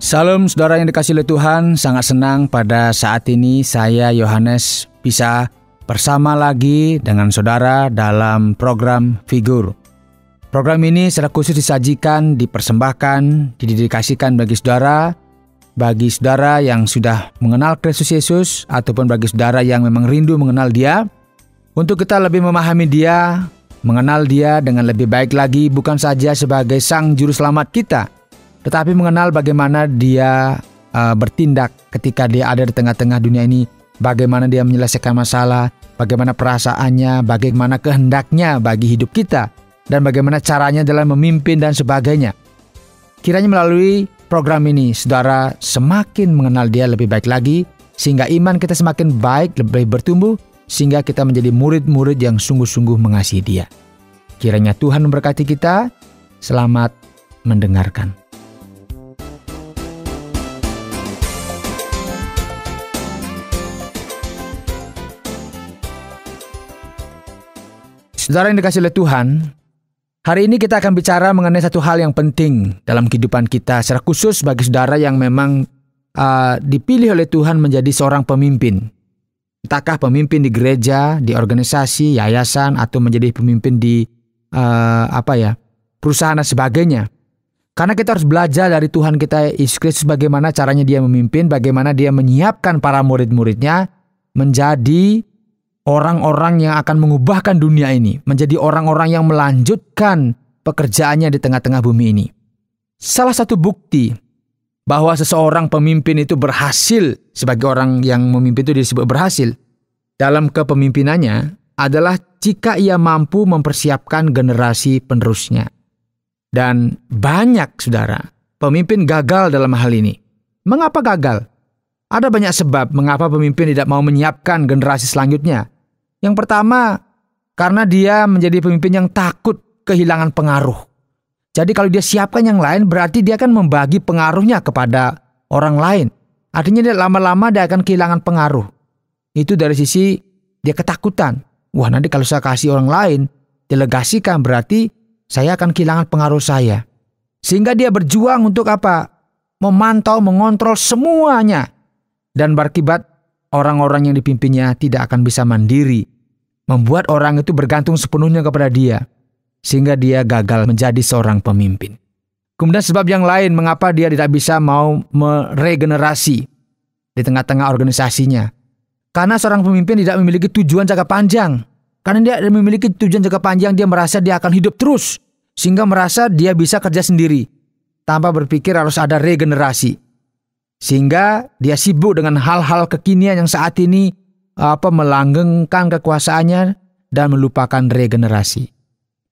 Salam saudara yang dikasihi oleh Tuhan, sangat senang pada saat ini saya Yohanes bisa bersama lagi dengan saudara dalam program Figur. Program ini secara khusus disajikan, dipersembahkan, didedikasikan bagi saudara yang sudah mengenal Kristus Yesus ataupun bagi saudara yang memang rindu mengenal Dia, untuk kita lebih memahami Dia, mengenal Dia dengan lebih baik lagi, bukan saja sebagai Sang Juru Selamat kita, tetapi mengenal bagaimana Dia bertindak ketika Dia ada di tengah-tengah dunia ini, bagaimana Dia menyelesaikan masalah, bagaimana perasaannya, bagaimana kehendaknya bagi hidup kita, dan bagaimana caranya dalam memimpin dan sebagainya. Kiranya melalui program ini, saudara semakin mengenal Dia lebih baik lagi, sehingga iman kita semakin baik, lebih bertumbuh, sehingga kita menjadi murid-murid yang sungguh-sungguh mengasihi Dia. Kiranya Tuhan memberkati kita. Selamat mendengarkan. Saudara yang dikasihi oleh Tuhan, hari ini kita akan bicara mengenai satu hal yang penting dalam kehidupan kita, secara khusus bagi saudara yang memang dipilih oleh Tuhan menjadi seorang pemimpin. Entahkah pemimpin di gereja, di organisasi, yayasan, atau menjadi pemimpin di perusahaan dan sebagainya. Karena kita harus belajar dari Tuhan kita Yesus Kristus bagaimana caranya Dia memimpin, bagaimana Dia menyiapkan para murid-muridnya menjadi orang-orang yang akan mengubahkan dunia ini, menjadi orang-orang yang melanjutkan pekerjaannya di tengah-tengah bumi ini. Salah satu bukti bahwa seseorang pemimpin itu berhasil, sebagai orang yang memimpin itu disebut berhasil dalam kepemimpinannya, adalah jika ia mampu mempersiapkan generasi penerusnya. Dan banyak saudara, pemimpin gagal dalam hal ini. Mengapa gagal? Ada banyak sebab mengapa pemimpin tidak mau menyiapkan generasi selanjutnya. Yang pertama, karena dia menjadi pemimpin yang takut kehilangan pengaruh. Jadi kalau dia siapkan yang lain, berarti dia akan membagi pengaruhnya kepada orang lain. Artinya dia lama-lama dia akan kehilangan pengaruh. Itu dari sisi dia ketakutan. Wah, nanti kalau saya kasih orang lain, delegasikan, berarti saya akan kehilangan pengaruh saya. Sehingga dia berjuang untuk apa? Memantau, mengontrol semuanya. Dan berakibat orang-orang yang dipimpinnya tidak akan bisa mandiri, membuat orang itu bergantung sepenuhnya kepada dia, sehingga dia gagal menjadi seorang pemimpin. Kemudian sebab yang lain mengapa dia tidak bisa mau meregenerasi di tengah-tengah organisasinya. Karena seorang pemimpin tidak memiliki tujuan jangka panjang. Karena dia memiliki tujuan jangka panjang, dia merasa dia akan hidup terus, sehingga merasa dia bisa kerja sendiri, tanpa berpikir harus ada regenerasi. Sehingga dia sibuk dengan hal-hal kekinian yang saat ini melanggengkan kekuasaannya dan melupakan regenerasi.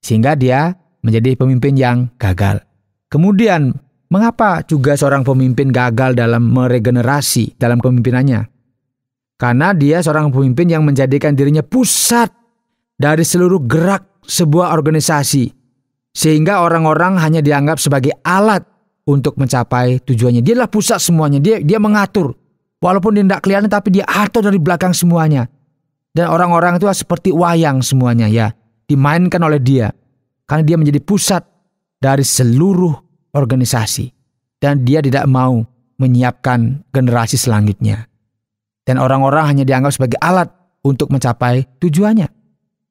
Sehingga dia menjadi pemimpin yang gagal. Kemudian, mengapa juga seorang pemimpin gagal dalam meregenerasi dalam kepemimpinannya? Karena dia seorang pemimpin yang menjadikan dirinya pusat dari seluruh gerak sebuah organisasi. Sehingga orang-orang hanya dianggap sebagai alat untuk mencapai tujuannya. Dia adalah pusat semuanya. Dia mengatur. Walaupun dia tidak kelihatan, tapi dia atur dari belakang semuanya. Dan orang-orang itu seperti wayang semuanya, ya, dimainkan oleh dia. Karena dia menjadi pusat dari seluruh organisasi. Dan dia tidak mau menyiapkan generasi selanjutnya. Dan orang-orang hanya dianggap sebagai alat untuk mencapai tujuannya.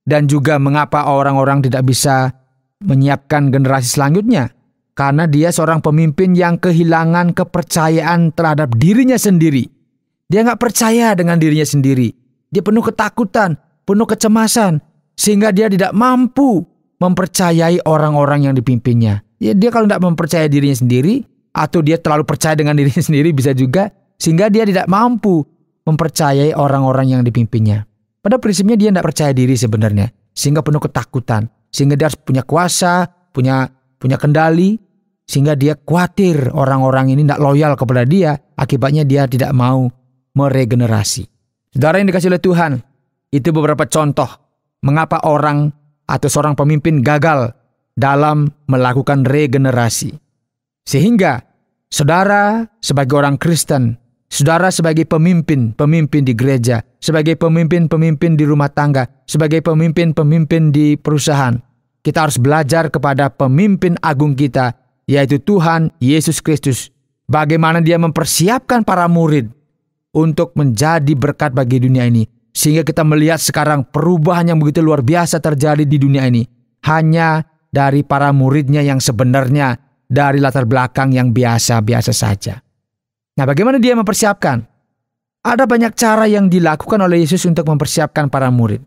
Dan juga mengapa orang-orang tidak bisa menyiapkan generasi selanjutnya? Karena dia seorang pemimpin yang kehilangan kepercayaan terhadap dirinya sendiri. Dia nggak percaya dengan dirinya sendiri. Dia penuh ketakutan, penuh kecemasan. Sehingga dia tidak mampu mempercayai orang-orang yang dipimpinnya. Ya, dia kalau tidak mempercayai dirinya sendiri, atau dia terlalu percaya dengan dirinya sendiri bisa juga. Sehingga dia tidak mampu mempercayai orang-orang yang dipimpinnya. Pada prinsipnya dia tidak percaya diri sebenarnya. Sehingga penuh ketakutan. Sehingga dia harus punya kuasa, punya kendali, sehingga dia khawatir orang-orang ini tidak loyal kepada dia, akibatnya dia tidak mau meregenerasi. Saudara yang dikasihi oleh Tuhan, itu beberapa contoh mengapa orang atau seorang pemimpin gagal dalam melakukan regenerasi. Sehingga saudara sebagai orang Kristen, saudara sebagai pemimpin di gereja, sebagai pemimpin di rumah tangga, sebagai pemimpin di perusahaan, kita harus belajar kepada pemimpin agung kita, yaitu Tuhan Yesus Kristus, Bagaimana dia mempersiapkan para murid untuk menjadi berkat bagi dunia ini. Sehingga kita melihat sekarang perubahan yang begitu luar biasa terjadi di dunia ini. Hanya dari para muridnya yang sebenarnya dari latar belakang yang biasa-biasa saja. Nah, bagaimana dia mempersiapkan? Ada banyak cara yang dilakukan oleh Yesus untuk mempersiapkan para murid.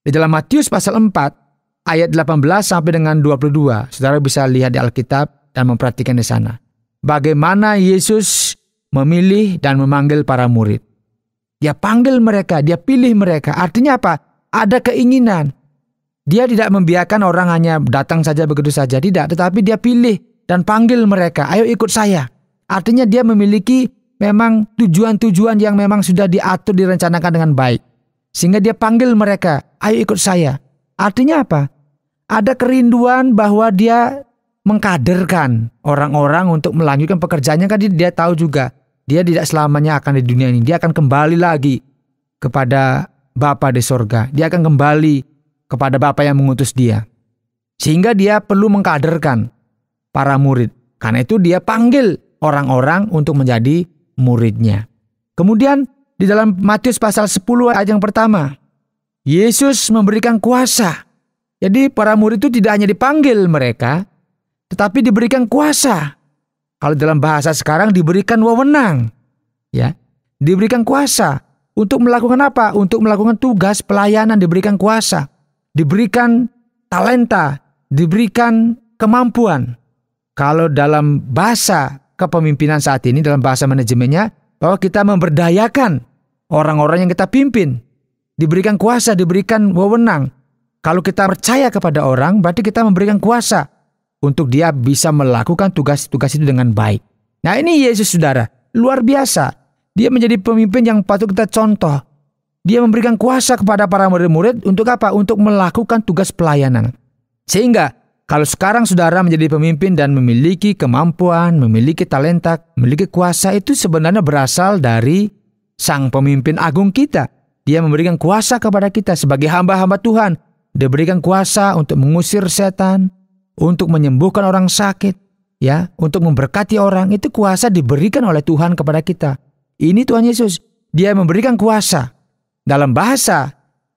Di dalam Matius pasal 4 ayat 18 sampai dengan 22, saudara bisa lihat di Alkitab dan memperhatikan di sana. Bagaimana Yesus memilih dan memanggil para murid. Dia panggil mereka, dia pilih mereka. Artinya apa? Ada keinginan. Dia tidak membiarkan orang hanya datang saja begitu saja. Tidak, tetapi dia pilih dan panggil mereka. Ayo ikut saya. Artinya dia memiliki memang tujuan-tujuan yang memang sudah diatur, direncanakan dengan baik. Sehingga dia panggil mereka. Ayo ikut saya. Artinya apa? Ada kerinduan bahwa dia mengkaderkan orang-orang untuk melanjutkan pekerjaannya. Kan dia tahu juga. Dia tidak selamanya akan di dunia ini. Dia akan kembali lagi kepada Bapa di sorga. Dia akan kembali kepada Bapa yang mengutus dia. Sehingga dia perlu mengkaderkan para murid. Karena itu dia panggil orang-orang untuk menjadi muridnya. Kemudian di dalam Matius pasal 10 ayat yang pertama, Yesus memberikan kuasa. Jadi para murid itu tidak hanya dipanggil mereka, tetapi diberikan kuasa. Kalau dalam bahasa sekarang diberikan wewenang, ya, diberikan kuasa untuk melakukan apa? Untuk melakukan tugas pelayanan, diberikan kuasa, diberikan talenta, diberikan kemampuan. Kalau dalam bahasa kepemimpinan saat ini, dalam bahasa manajemennya, bahwa kita memberdayakan orang-orang yang kita pimpin, diberikan kuasa, diberikan wewenang. Kalau kita percaya kepada orang, berarti kita memberikan kuasa untuk dia bisa melakukan tugas-tugas itu dengan baik. Nah, ini Yesus, saudara, luar biasa. Dia menjadi pemimpin yang patut kita contoh. Dia memberikan kuasa kepada para murid-murid untuk apa? Untuk melakukan tugas pelayanan. Sehingga kalau sekarang saudara menjadi pemimpin dan memiliki kemampuan, memiliki talenta, memiliki kuasa, itu sebenarnya berasal dari Sang Pemimpin Agung kita. Dia memberikan kuasa kepada kita sebagai hamba-hamba Tuhan. Dia berikan kuasa untuk mengusir setan, untuk menyembuhkan orang sakit, ya, untuk memberkati orang. Itu kuasa diberikan oleh Tuhan kepada kita. Ini Tuhan Yesus, dia memberikan kuasa. Dalam bahasa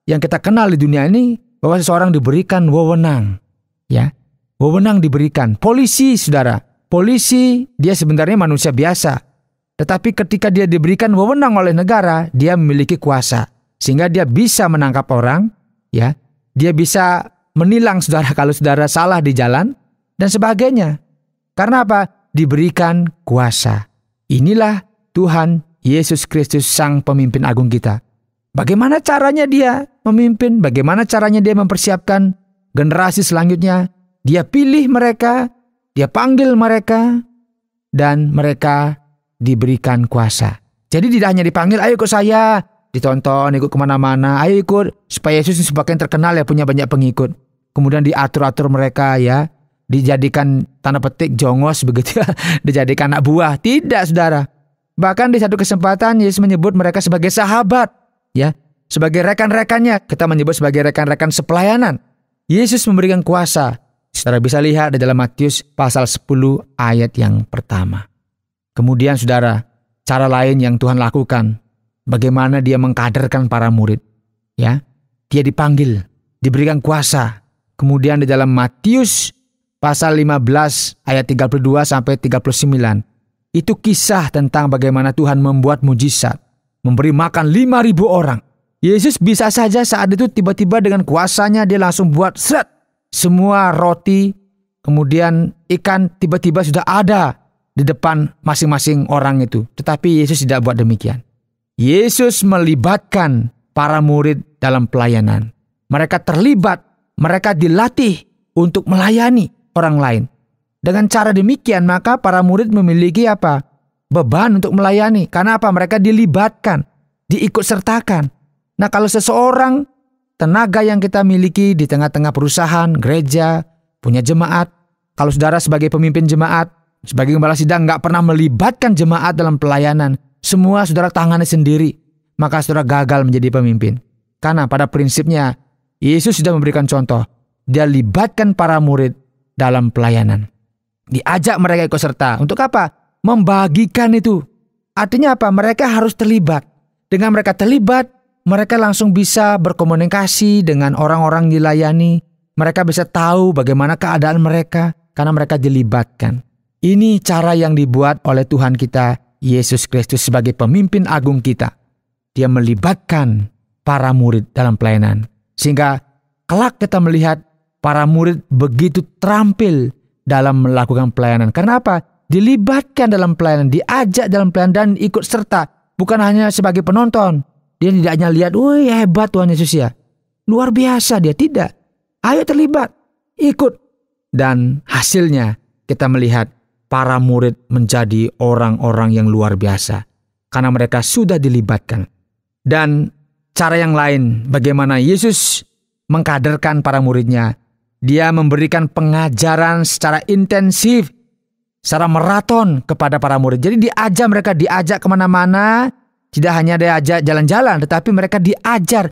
yang kita kenal di dunia ini, bahwa seseorang diberikan wewenang, ya, wewenang diberikan. Polisi, saudara, polisi dia sebenarnya manusia biasa, tetapi ketika dia diberikan wewenang oleh negara, dia memiliki kuasa, sehingga dia bisa menangkap orang, ya, dia bisa menilang saudara kalau saudara salah di jalan dan sebagainya. Karena apa? Diberikan kuasa. Inilah Tuhan Yesus Kristus, Sang Pemimpin Agung kita. Bagaimana caranya dia memimpin? Bagaimana caranya dia mempersiapkan generasi selanjutnya? Dia pilih mereka, dia panggil mereka, dan mereka diberikan kuasa. Jadi tidak hanya dipanggil, ayo ikut saya, ditonton, ikut kemana-mana, ayo ikut, supaya Yesus semakin terkenal ya, punya banyak pengikut. Kemudian diatur-atur mereka, ya, dijadikan tanda petik jongos begitu ya, dijadikan anak buah. Tidak, saudara. Bahkan di satu kesempatan Yesus menyebut mereka sebagai sahabat, ya, sebagai rekan-rekannya. Kita menyebut sebagai rekan-rekan sepelayanan. Yesus memberikan kuasa. Saudara bisa lihat di dalam Matius pasal 10 ayat yang pertama. Kemudian saudara, cara lain yang Tuhan lakukan, bagaimana dia mengkaderkan para murid, ya. Dia dipanggil, diberikan kuasa. Kemudian di dalam Matius pasal 15 ayat 32 sampai 39. Itu kisah tentang bagaimana Tuhan membuat mujizat, memberi makan 5.000 orang. Yesus bisa saja saat itu tiba-tiba dengan kuasanya dia langsung buat semua roti, kemudian ikan tiba-tiba sudah ada di depan masing-masing orang itu. Tetapi Yesus tidak buat demikian. Yesus melibatkan para murid dalam pelayanan. Mereka terlibat, mereka dilatih untuk melayani orang lain. Dengan cara demikian maka para murid memiliki apa? Beban untuk melayani. Karena apa? Mereka dilibatkan, diikut sertakan. Nah, kalau seseorang, tenaga yang kita miliki di tengah-tengah perusahaan, gereja, punya jemaat, kalau saudara sebagai pemimpin jemaat, sebagai gembala sidang nggak pernah melibatkan jemaat dalam pelayanan, semua saudara tangani sendiri, maka saudara gagal menjadi pemimpin. Karena pada prinsipnya Yesus sudah memberikan contoh. Dia libatkan para murid dalam pelayanan. Diajak mereka ikut serta. Untuk apa? membagikan itu. Artinya apa? Mereka harus terlibat. Dengan mereka terlibat, mereka langsung bisa berkomunikasi dengan orang-orang dilayani. Mereka bisa tahu bagaimana keadaan mereka karena mereka dilibatkan. Ini cara yang dibuat oleh Tuhan kita, Yesus Kristus sebagai pemimpin agung kita. Dia melibatkan para murid dalam pelayanan. Sehingga kelak kita melihat para murid begitu terampil dalam melakukan pelayanan. Karena apa? Dilibatkan dalam pelayanan, diajak dalam pelayanan dan ikut serta. Bukan hanya sebagai penonton. Dia tidak hanya lihat, wih hebat Tuhan Yesus ya. Luar biasa dia, tidak. Ayo terlibat, ikut. Dan hasilnya kita melihat para murid menjadi orang-orang yang luar biasa. Karena mereka sudah dilibatkan. Dan cara yang lain, bagaimana Yesus mengkaderkan para muridnya. Dia memberikan pengajaran secara intensif, secara maraton kepada para murid. Jadi diajak kemana-mana. Tidak hanya diajak jalan-jalan, tetapi mereka diajar.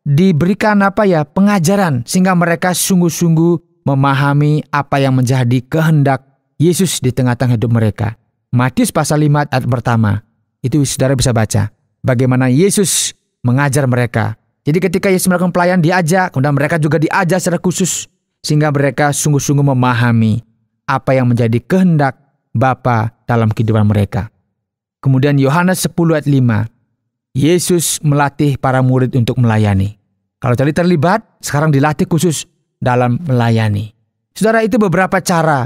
Diberikan pengajaran. Sehingga mereka sungguh-sungguh memahami apa yang menjadi kehendak Yesus di tengah-tengah hidup mereka. Matius pasal 5 ayat pertama. Itu saudara bisa baca. Bagaimana Yesus mengajar mereka. Jadi ketika Yesus melakukan pelayanan diajak, kemudian mereka juga diajar secara khusus. Sehingga mereka sungguh-sungguh memahami apa yang menjadi kehendak Bapa dalam kehidupan mereka. Kemudian Yohanes 10 ayat 5. Yesus melatih para murid untuk melayani. Kalau tadi terlibat, sekarang dilatih khusus dalam melayani. Saudara, itu beberapa cara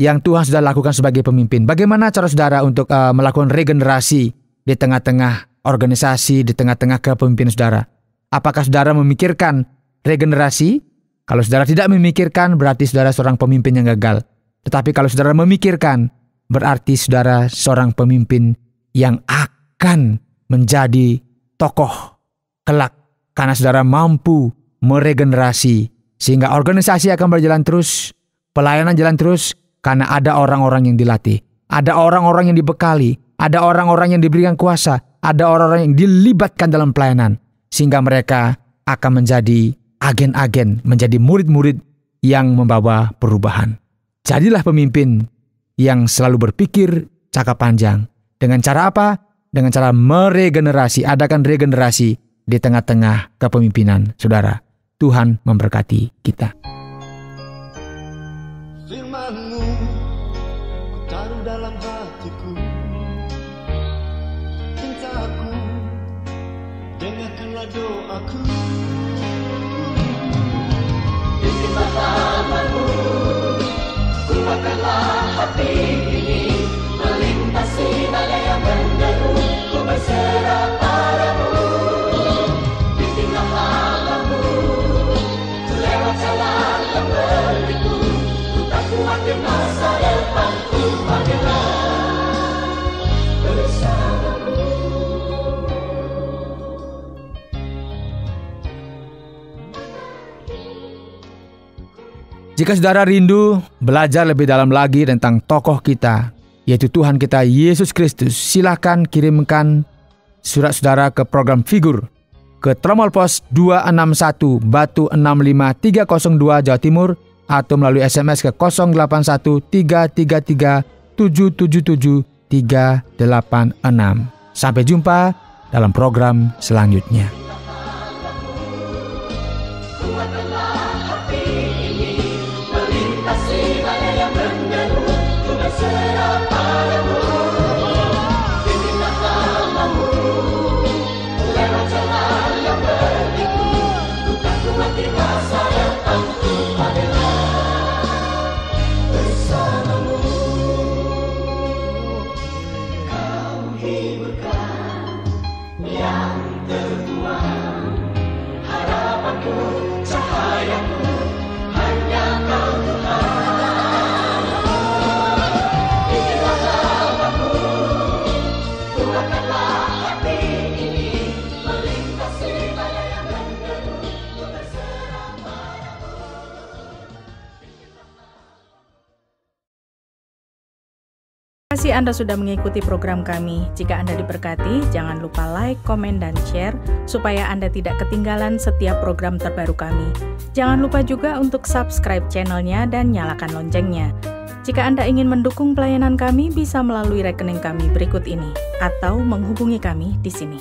yang Tuhan sudah lakukan sebagai pemimpin. Bagaimana cara saudara untuk melakukan regenerasi di tengah-tengah organisasi, di tengah-tengah kepemimpinan saudara? Apakah saudara memikirkan regenerasi? Kalau saudara tidak memikirkan, berarti saudara seorang pemimpin yang gagal. Tetapi kalau saudara memikirkan, berarti saudara seorang pemimpin yang akan menjadi tokoh kelak. Karena saudara mampu meregenerasi. Sehingga organisasi akan berjalan terus, pelayanan jalan terus, karena ada orang-orang yang dilatih. Ada orang-orang yang dibekali. Ada orang-orang yang diberikan kuasa. Ada orang-orang yang dilibatkan dalam pelayanan. Sehingga mereka akan menjadi agen-agen, menjadi murid-murid yang membawa perubahan. Jadilah pemimpin yang selalu berpikir jangka panjang. Dengan cara apa? Dengan cara meregenerasi, adakan regenerasi di tengah-tengah kepemimpinan saudara. Tuhan memberkati kita. Firman-Mu taruh dalam hatiku, cintaku, dengarkanlah doaku. Pimpinlah tanganmu, kuatkanlah hati ini, melintasi badai yang menderu, ku berserah padamu. Pimpinlah tanganmu, ku lewat jalan yang berliku, ku tak kuat di masa depanku, hadirlah bersamamu. Jika saudara rindu belajar lebih dalam lagi tentang tokoh kita, yaitu Tuhan kita Yesus Kristus, silakan kirimkan surat saudara ke program Figur ke Tromol Pos 261 Batu 65302 Jawa Timur, atau melalui SMS ke 081333777386. Sampai jumpa dalam program selanjutnya. Terima kasih Anda sudah mengikuti program kami. Jika Anda diberkati, jangan lupa like, komen, dan share supaya Anda tidak ketinggalan setiap program terbaru kami. Jangan lupa juga untuk subscribe channelnya dan nyalakan loncengnya. Jika Anda ingin mendukung pelayanan kami, bisa melalui rekening kami berikut ini atau menghubungi kami di sini.